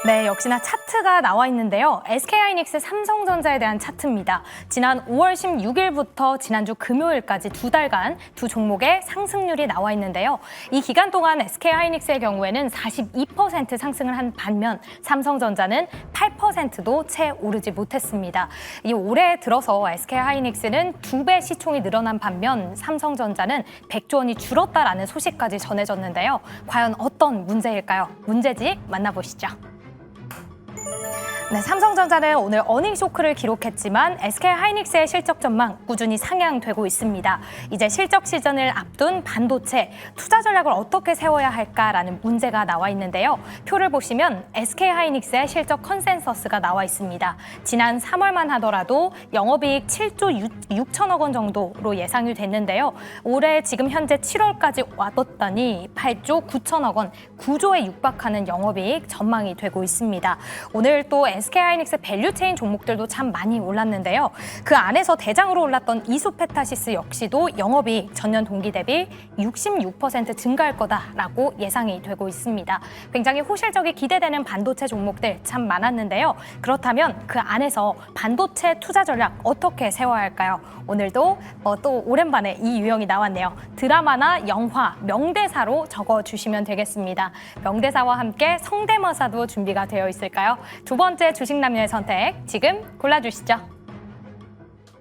네, 역시나 차트가 나와 있는데요. SK하이닉스 삼성전자에 대한 차트입니다. 지난 5월 16일부터 지난주 금요일까지 두 달간 두 종목의 상승률이 나와 있는데요. 이 기간 동안 SK하이닉스의 경우에는 42% 상승을 한 반면 삼성전자는 8%도 채 오르지 못했습니다. 이 올해 들어서 SK하이닉스는 2배 시총이 늘어난 반면 삼성전자는 100조 원이 줄었다라는 소식까지 전해졌는데요. 과연 어떤 문제일까요? 문제집 만나보시죠. 네, 삼성전자는 오늘 어닝 쇼크를 기록했지만 SK하이닉스의 실적 전망 꾸준히 상향되고 있습니다. 이제 실적 시즌을 앞둔 반도체 투자 전략을 어떻게 세워야 할까라는 문제가 나와 있는데요. 표를 보시면 SK하이닉스의 실적 컨센서스가 나와 있습니다. 지난 3월만 하더라도 영업이익 7조 6천억 원 정도로 예상이 됐는데요. 올해 지금 현재 7월까지 와뒀더니 8조 9천억 원, 9조에 육박하는 영업이익 전망이 되고 있습니다. 오늘 또 SK하이닉스 밸류체인 종목들도 참 많이 올랐는데요. 그 안에서 대장으로 올랐던 이수페타시스 역시도 영업이익 전년 동기 대비 66% 증가할 거다라고 예상이 되고 있습니다. 굉장히 호실적이 기대되는 반도체 종목들 참 많았는데요. 그렇다면 그 안에서 반도체 투자 전략 어떻게 세워야 할까요? 오늘도 또 오랜만에 이 유형이 나왔네요. 드라마나 영화, 명대사로 적어주시면 되겠습니다. 명대사와 함께 성대모사도 준비가 되어 있을까요? 두 번째 주식 남녀의 선택, 지금 골라주시죠.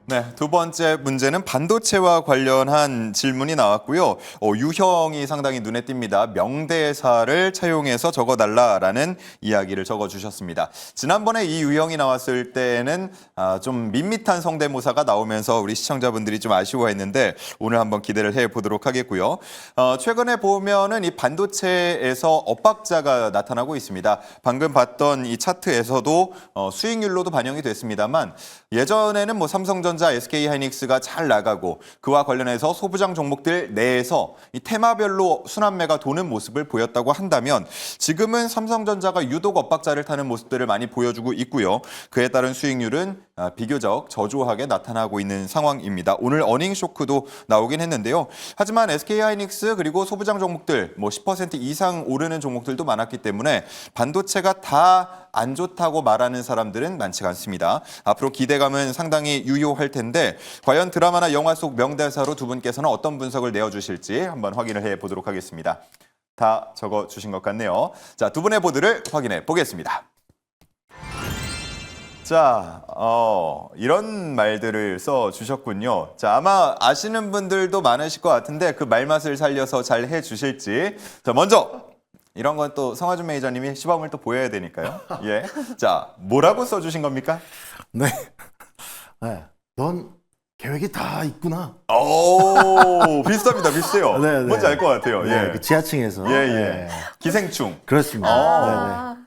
네, 두 번째 문제는 반도체와 관련한 질문이 나왔고요. 유형이 상당히 눈에 띕니다. 명대사를 차용해서 적어달라라는 이야기를 적어주셨습니다. 지난번에 이 유형이 나왔을 때는 좀 밋밋한 성대모사가 나오면서 우리 시청자분들이 좀 아쉬워했는데 오늘 한번 기대를 해보도록 하겠고요. 최근에 보면은 이 반도체에서 엇박자가 나타나고 있습니다. 방금 봤던 이 차트에서도 수익률로도 반영이 됐습니다만 예전에는 뭐 삼성전자, SK하이닉스가 잘 나가고 그와 관련해서 소부장 종목들 내에서 이 테마별로 순환매가 도는 모습을 보였다고 한다면 지금은 삼성전자가 유독 엇박자를 타는 모습들을 많이 보여주고 있고요. 그에 따른 수익률은 비교적 저조하게 나타나고 있는 상황입니다. 오늘 어닝 쇼크도 나오긴 했는데요. 하지만 SK하이닉스 그리고 소부장 종목들 뭐 10% 이상 오르는 종목들도 많았기 때문에 반도체가 다 안 좋다고 말하는 사람들은 많지가 않습니다. 앞으로 기대감은 상당히 유효할 텐데 과연 드라마나 영화 속 명대사로 두 분께서는 어떤 분석을 내어주실지 한번 확인을 해보도록 하겠습니다. 다 적어주신 것 같네요. 자, 두 분의 보드를 확인해 보겠습니다. 자, 이런 말들을 써주셨군요. 자, 아마 아시는 분들도 많으실 것 같은데 그 말맛을 살려서 잘 해주실지. 자, 먼저 이런 건 또 성하준 매니저님이 시범을 또 보여야 되니까요. 예, 자, 뭐라고 써주신 겁니까? 네. 네. 넌 계획이 다 있구나. 오, 비슷합니다. 비슷해요. 네, 네. 뭔지 알 것 같아요. 네, 예. 그 지하층에서. 예, 예. 네. 기생충. 그렇습니다. 네, 네.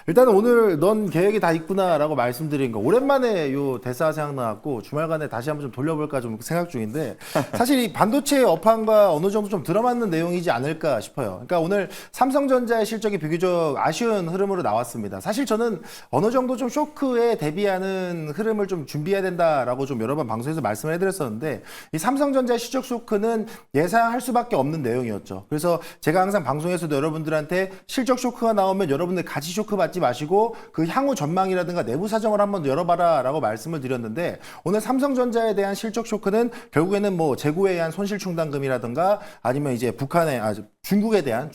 일단은 오늘 넌 계획이 다 있구나라고 말씀드린 거 오랜만에 요 대사 생각나갖고 주말간에 다시 한번 좀 돌려볼까 좀 생각 중인데 사실 이 반도체의 업황과 어느 정도 좀 들어맞는 내용이지 않을까 싶어요. 그러니까 오늘 삼성전자의 실적이 비교적 아쉬운 흐름으로 나왔습니다. 사실 저는 어느 정도 좀 쇼크에 대비하는 흐름을 좀 준비해야 된다라고 좀 여러 번 방송에서 말씀을 해드렸었는데 이 삼성전자의 실적 쇼크는 예상할 수밖에 없는 내용이었죠. 그래서 제가 항상 방송에서도 여러분들한테 실적 쇼크가 나오면 여러분들 같이 쇼크 받지 마시고 그 향후 전망이라든가 내부 사정을 한번 열어봐라 라고 말씀을 드렸는데 오늘 삼성전자에 대한 실적 쇼크는 결국에는 뭐 재고에 의한 손실 충당금이라든가 아니면 이제 중국에 대한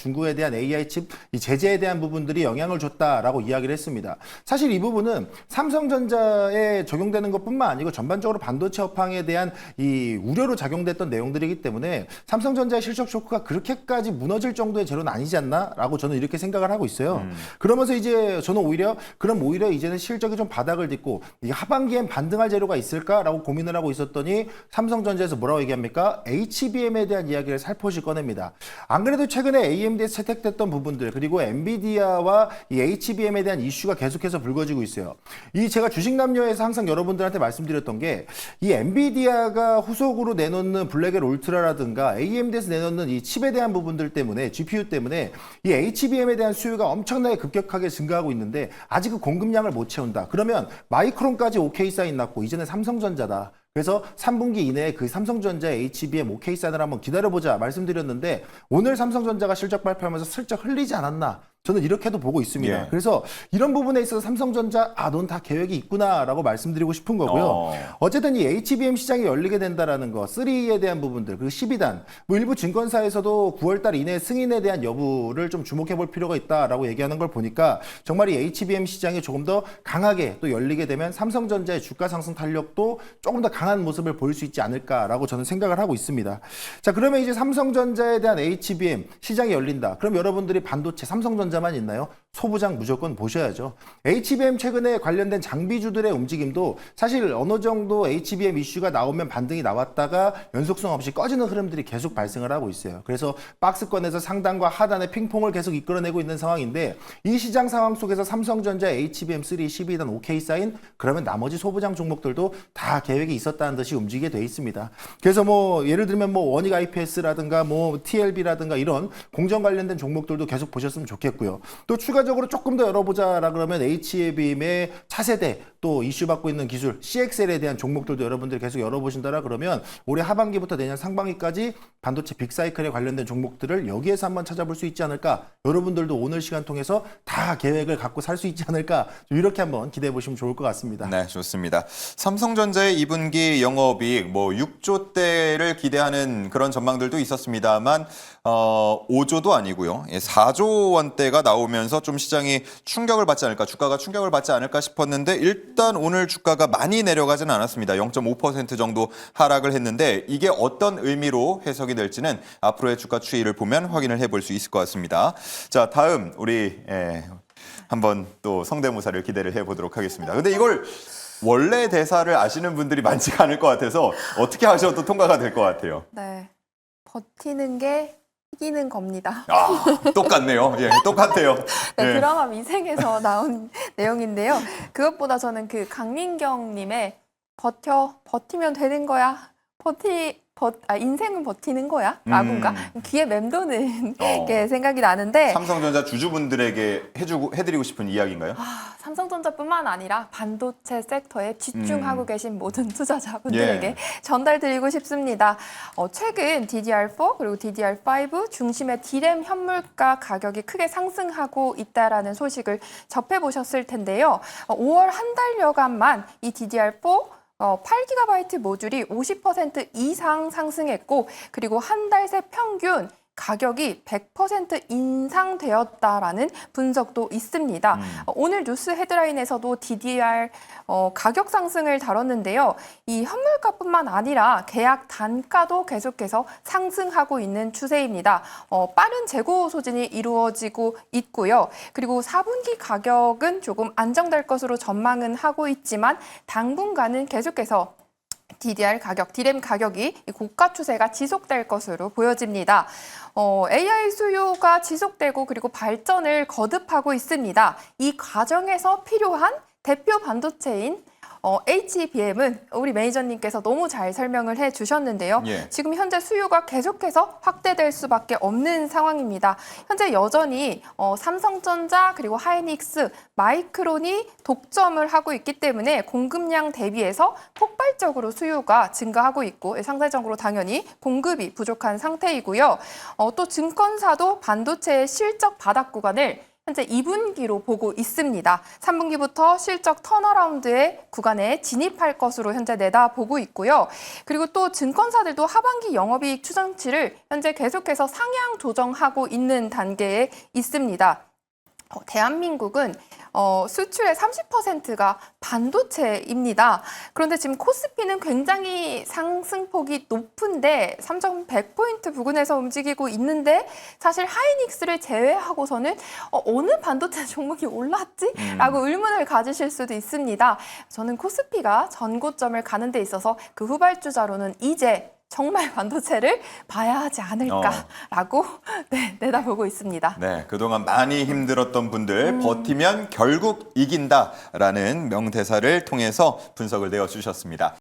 AI 칩 이 제재에 대한 부분들이 영향을 줬다라고 이야기를 했습니다. 사실 이 부분은 삼성전자에 적용되는 것뿐만 아니고 전반적으로 반도체 업황에 대한 이 우려로 작용됐던 내용들이기 때문에 삼성전자의 실적 쇼크가 그렇게까지 무너질 정도의 재료는 아니지 않나라고 저는 이렇게 생각을 하고 있어요. 그러면서 이제 저는 오히려 이제는 실적이 좀 바닥을 딛고 이 하반기엔 반등할 재료가 있을까라고 고민을 하고 있었더니 삼성전자에서 뭐라고 얘기합니까? HBM에 대한 이야기를 살포시 꺼냅니다. 안 그래도 최근에 AMD에서 채택됐던 부분들 그리고 엔비디아와 이 HBM에 대한 이슈가 계속해서 불거지고 있어요. 이 제가 주식남녀에서 항상 여러분들한테 말씀드렸던 게 이 엔비디아가 후속으로 내놓는 블랙엘 울트라라든가 AMD에서 내놓는 이 칩에 대한 부분들 때문에 GPU 때문에 이 HBM에 대한 수요가 엄청나게 급격하게 증가하고 있는데 아직 그 공급량을 못 채운다. 그러면 마이크론까지 OK 사인 났고 이제는 삼성전자다. 그래서 3분기 이내에 그 삼성전자 HBM OK 사인을 한번 기다려보자 말씀드렸는데 오늘 삼성전자가 실적 발표하면서 슬쩍 흘리지 않았나 저는 이렇게도 보고 있습니다. 예. 그래서 이런 부분에 있어서 삼성전자 넌 다 계획이 있구나라고 말씀드리고 싶은 거고요. 어쨌든 이 HBM 시장이 열리게 된다라는 거, 3에 대한 부분들, 그리고 12단, 뭐 일부 증권사에서도 9월 달 이내 승인에 대한 여부를 좀 주목해 볼 필요가 있다라고 얘기하는 걸 보니까 정말 이 HBM 시장이 조금 더 강하게 또 열리게 되면 삼성전자의 주가 상승 탄력도 조금 더 강한 모습을 보일 수 있지 않을까라고 저는 생각을 하고 있습니다. 자, 그러면 이제 삼성전자에 대한 HBM 시장이 열린다. 그럼 여러분들이 반도체 삼성전자만 있나요? 소부장 무조건 보셔야죠. HBM 최근에 관련된 장비주들의 움직임도 사실 어느 정도 HBM 이슈가 나오면 반등이 나왔다가 연속성 없이 꺼지는 흐름들이 계속 발생을 하고 있어요. 그래서 박스권에서 상단과 하단의 핑퐁을 계속 이끌어내고 있는 상황인데 이 시장 상황 속에서 삼성전자 HBM3 12단 OK 사인 그러면 나머지 소부장 종목들도 다 계획이 있었다는 듯이 움직이게 돼 있습니다. 그래서 뭐 예를 들면 뭐 원익 IPS라든가 뭐 TLB라든가 이런 공정 관련된 종목들도 계속 보셨으면 좋겠고요. 또 추가적으로 조금 더 열어보자라 그러면 HBM의 차세대 또 이슈받고 있는 기술 CXL에 대한 종목들도 여러분들이 계속 열어보신다라 그러면 올해 하반기부터 내년 상반기까지 반도체 빅사이클에 관련된 종목들을 여기에서 한번 찾아볼 수 있지 않을까. 여러분들도 오늘 시간 통해서 다 계획을 갖고 살 수 있지 않을까. 좀 이렇게 한번 기대해 보시면 좋을 것 같습니다. 네, 좋습니다. 삼성전자의 2분기 영업이익 뭐 6조대를 기대하는 그런 전망들도 있었습니다만 5조도 아니고요. 4조 원대가 나오면서 좀 시장이 충격을 받지 않을까, 주가가 충격을 받지 않을까 싶었는데 일단 오늘 주가가 많이 내려가지는 않았습니다. 0.5% 정도 하락을 했는데 이게 어떤 의미로 해석이 될지는 앞으로의 주가 추이를 보면 확인을 해볼 수 있을 것 같습니다. 자, 다음 우리 한번 또 성대모사를 기대를 해보도록 하겠습니다. 근데 이걸 원래 대사를 아시는 분들이 많지가 않을 것 같아서 어떻게 하셔도 통과가 될 것 같아요. 네, 버티는 게 이기는 겁니다. 똑같네요. 예, 똑같아요. 네, 예. 드라마 미생에서 나온 내용인데요. 그것보다 저는 그 강민경님의 버티면 되는 거야. 인생은 버티는 거야? 라고인가? 귀에 맴도는 게 생각이 나는데 삼성전자 주주분들에게 해드리고 싶은 이야기인가요? 삼성전자뿐만 아니라 반도체 섹터에 집중하고 계신 모든 투자자분들에게 전달드리고 싶습니다. 최근 DDR4 그리고 DDR5 중심의 D램 현물가 가격이 크게 상승하고 있다라는 소식을 접해보셨을 텐데요. 5월 한 달여간만 이 DDR4 8GB 모듈이 50% 이상 상승했고 그리고 한 달 새 평균 가격이 100% 인상되었다라는 분석도 있습니다. 오늘 뉴스 헤드라인에서도 DDR 가격 상승을 다뤘는데요. 이 현물가뿐만 아니라 계약 단가도 계속해서 상승하고 있는 추세입니다. 빠른 재고 소진이 이루어지고 있고요. 그리고 4분기 가격은 조금 안정될 것으로 전망은 하고 있지만 당분간은 계속해서 DDR 가격, D램 가격이 고가 추세가 지속될 것으로 보여집니다. AI 수요가 지속되고 그리고 발전을 거듭하고 있습니다. 이 과정에서 필요한 대표 반도체인 HBM은 우리 매니저님께서 너무 잘 설명을 해주셨는데요. 지금 현재 수요가 계속해서 확대될 수밖에 없는 상황입니다. 현재 여전히 삼성전자 그리고 하이닉스, 마이크론이 독점을 하고 있기 때문에 공급량 대비해서 폭발적으로 수요가 증가하고 있고 상대적으로 당연히 공급이 부족한 상태이고요. 또 증권사도 반도체의 실적 바닥 구간을 현재 2분기로 보고 있습니다. 3분기부터 실적 턴어라운드의 구간에 진입할 것으로 현재 내다보고 있고요. 그리고 또 증권사들도 하반기 영업이익 추정치를 현재 계속해서 상향 조정하고 있는 단계에 있습니다. 대한민국은 수출의 30%가 반도체입니다. 그런데 지금 코스피는 굉장히 상승폭이 높은데 3.100포인트 부근에서 움직이고 있는데 사실 하이닉스를 제외하고서는 어느 반도체 종목이 올랐지? 라고 의문을 가지실 수도 있습니다. 저는 코스피가 전고점을 가는 데 있어서 그 후발주자로는 이제 정말 반도체를 봐야 하지 않을까라고 내다보고 있습니다. 네, 그동안 많이 힘들었던 분들 버티면 결국 이긴다라는 명대사를 통해서 분석을 내어주셨습니다.